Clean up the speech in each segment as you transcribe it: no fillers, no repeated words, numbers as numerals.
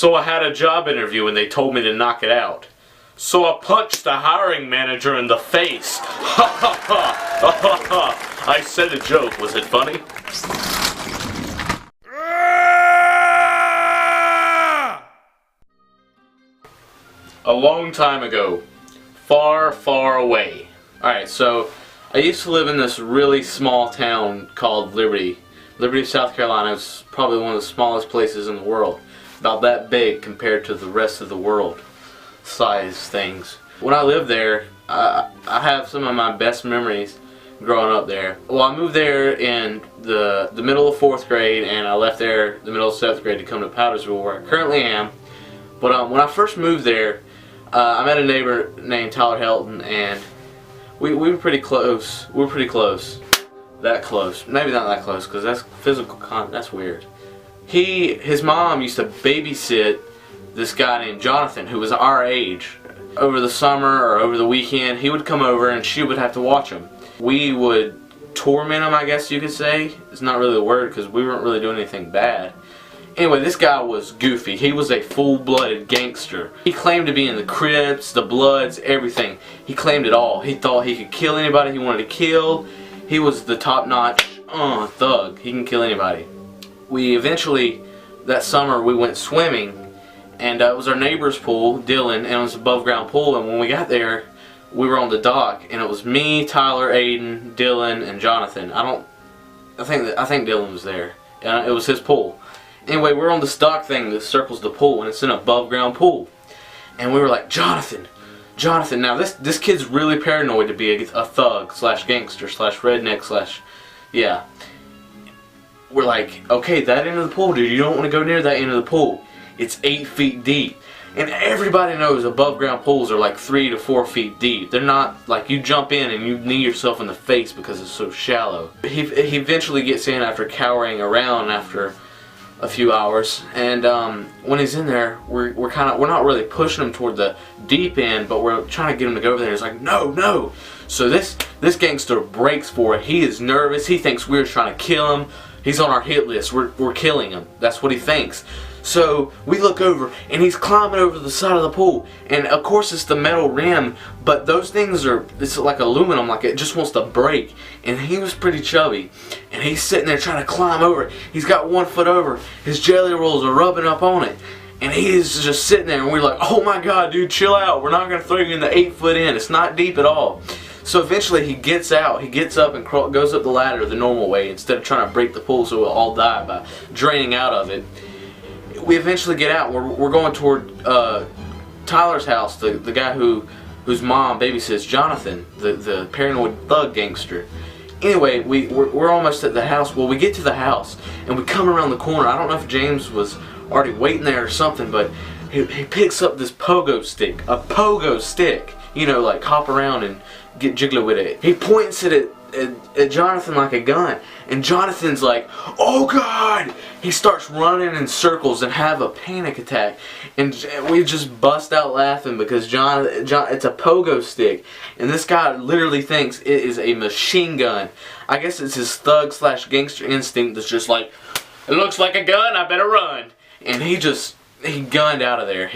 So I had a job interview and they told me to knock it out. So I punched the hiring manager in the face. Ha ha ha! Ha ha! I said a joke. Was it funny? A long time ago. Far, far away. Alright, so I used to live in this really small town called Liberty. Liberty, South Carolina is probably one of the smallest places in the world. About that big compared to the rest of the world size things. When I lived there, I have some of my best memories growing up there. Well, I moved there in the middle of 4th grade, and I left there the middle of 7th grade to come to Powdersville, where I currently am. But when I first moved there, I met a neighbor named Tyler Helton, and we were pretty close. We were pretty close. That close. Maybe not that close, because that's physical that's weird. His mom used to babysit this guy named Jonathan, who was our age. Over the summer or over the weekend, he would come over and she would have to watch him. We would torment him, I guess you could say. It's not really the word, because we weren't really doing anything bad. Anyway, this guy was goofy. He was a full-blooded gangster. He claimed to be in the Crips, the Bloods, everything. He claimed it all. He thought he could kill anybody he wanted to kill. He was the top-notch thug. He can kill anybody. We eventually, that summer, we went swimming, and it was our neighbor's pool, Dylan, and it was an above-ground pool. And when we got there, we were on the dock, and it was me, Tyler, Aiden, Dylan, and Jonathan. I think Dylan was there. It was his pool. Anyway, we're on this dock thing that circles the pool, and it's an above-ground pool. And we were like, Jonathan. Now this kid's really paranoid to be a thug slash gangster slash redneck slash, yeah. We're like, okay, that end of the pool, dude, you don't want to go near that end of the pool. It's 8 feet deep. And everybody knows above ground pools are like 3 to 4 feet deep. They're not like you jump in and you knee yourself in the face because it's so shallow. He eventually gets in after cowering around after a few hours, and when he's in there, we're not really pushing him toward the deep end, but we're trying to get him to go over there. He's like, no. So this gangster breaks for it. He is nervous. He thinks we're trying to kill him. He's on our hit list. We're killing him. That's what he thinks. So we look over, and he's climbing over the side of the pool, and of course it's the metal rim, but those things it's like aluminum, like it just wants to break. And he was pretty chubby, and he's sitting there trying to climb over. He's got 1 foot over. His jelly rolls are rubbing up on it, and he's just sitting there, and we're like, oh my god, dude, chill out. We're not going to throw you in the 8 foot end. It's not deep at all. So eventually he gets out, he gets up and goes up the ladder the normal way instead of trying to break the pool so we'll all die by draining out of it. We eventually get out. We're going toward Tyler's house, the guy whose mom babysits Jonathan, the paranoid thug gangster. Anyway, we're almost at the house. Well, we get to the house and we come around the corner. I don't know if James was already waiting there or something, but he picks up this pogo stick, a pogo stick. You know, like hop around and get jiggly with it. He points it at Jonathan like a gun, and Jonathan's like, oh god! He starts running in circles and have a panic attack, and we just bust out laughing because it's a pogo stick, and this guy literally thinks it is a machine gun. I guess it's his thug slash gangster instinct that's just like, it looks like a gun, I better run. And he gunned out of there.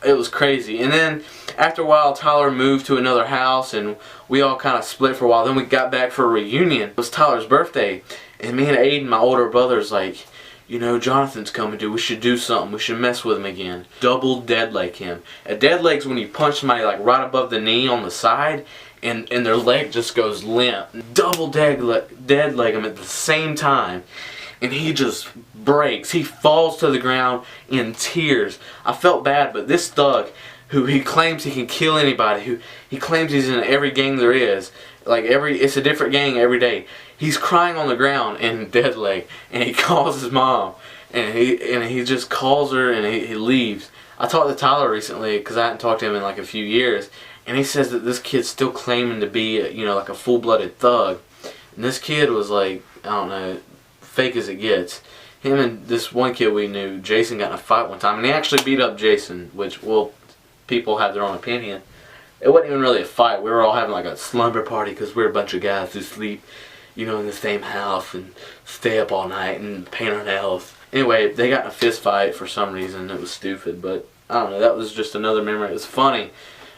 It was crazy. And then after a while, Tyler moved to another house, and we all kind of split for a while. Then we got back for a reunion. It was Tyler's birthday, and me and Aiden, my older brother's like, you know, Jonathan's coming, dude. We should do something. We should mess with him again. Double dead leg him. A dead leg's when you punch somebody like right above the knee on the side, and their leg just goes limp. Double dead leg him at the same time. And he just breaks. He falls to the ground in tears. I felt bad, but this thug, who he claims he can kill anybody, who he claims he's in every gang there is, like it's a different gang every day. He's crying on the ground in dead leg, and he calls his mom, and he just calls her, and he leaves. I talked to Tyler recently because I hadn't talked to him in like a few years, and he says that this kid's still claiming to be, like a full-blooded thug, and this kid was like, I don't know, fake as it gets. Him and this one kid we knew, Jason, got in a fight one time, and he actually beat up Jason, which, well, people have their own opinion. It wasn't even really a fight. We were all having like a slumber party because we're a bunch of guys who sleep, in the same house and stay up all night and paint our nails. Anyway, they got in a fist fight for some reason. It was stupid, but I don't know. That was just another memory. It was funny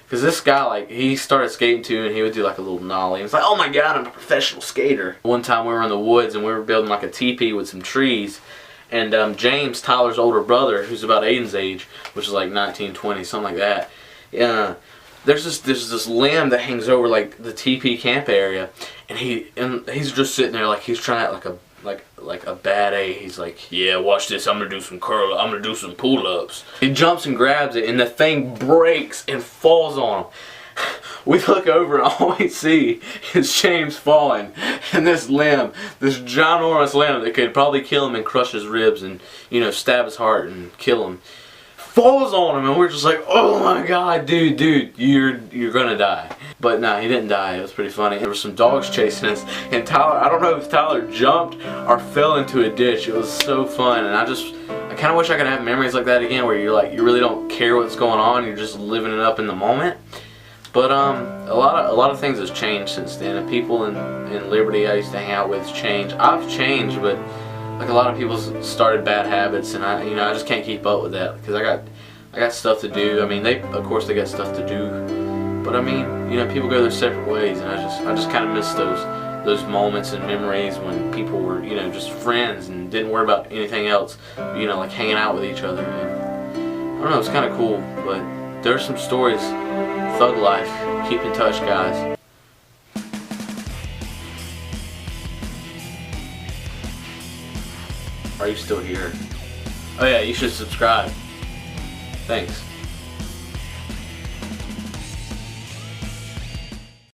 because this guy, like, he started skating too, and he would do like a little nollie. He was like, "Oh my God, I'm a professional skater." One time we were in the woods and we were building like a teepee with some trees, and James, Tyler's older brother, who's about Aiden's age, which is like 19, 20, something like that. There's this limb that hangs over like the teepee camp area, and he's just sitting there like he's trying to like a bad A. He's like, "Yeah, watch this. I'm gonna do some pull-ups." He jumps and grabs it, and the thing breaks and falls on him. We look over and all we see is James falling, and this limb, this ginormous limb that could probably kill him and crush his ribs and, you know, stab his heart and kill him, falls on him, and we're just like, "Oh my God, dude, you're gonna die." But no, he didn't die. It was pretty funny. There were some dogs chasing us, and Tyler, I don't know if Tyler jumped or fell into a ditch. It was so fun, and I kind of wish I could have memories like that again, where you're like, you really don't care what's going on, you're just living it up in the moment. But a lot of things has changed since then, and people in Liberty I used to hang out with changed. I've changed, but like a lot of people started bad habits, and I just can't keep up with that because I got stuff to do. I mean, of course they got stuff to do, but I mean, you know, people go their separate ways, and I just kind of miss those moments and memories when people were, you know, just friends and didn't worry about anything else, you know, like hanging out with each other. And I don't know, it's kind of cool, but there's some stories. Thug life. Keep in touch, guys. Are you still here? Oh yeah, you should subscribe. Thanks.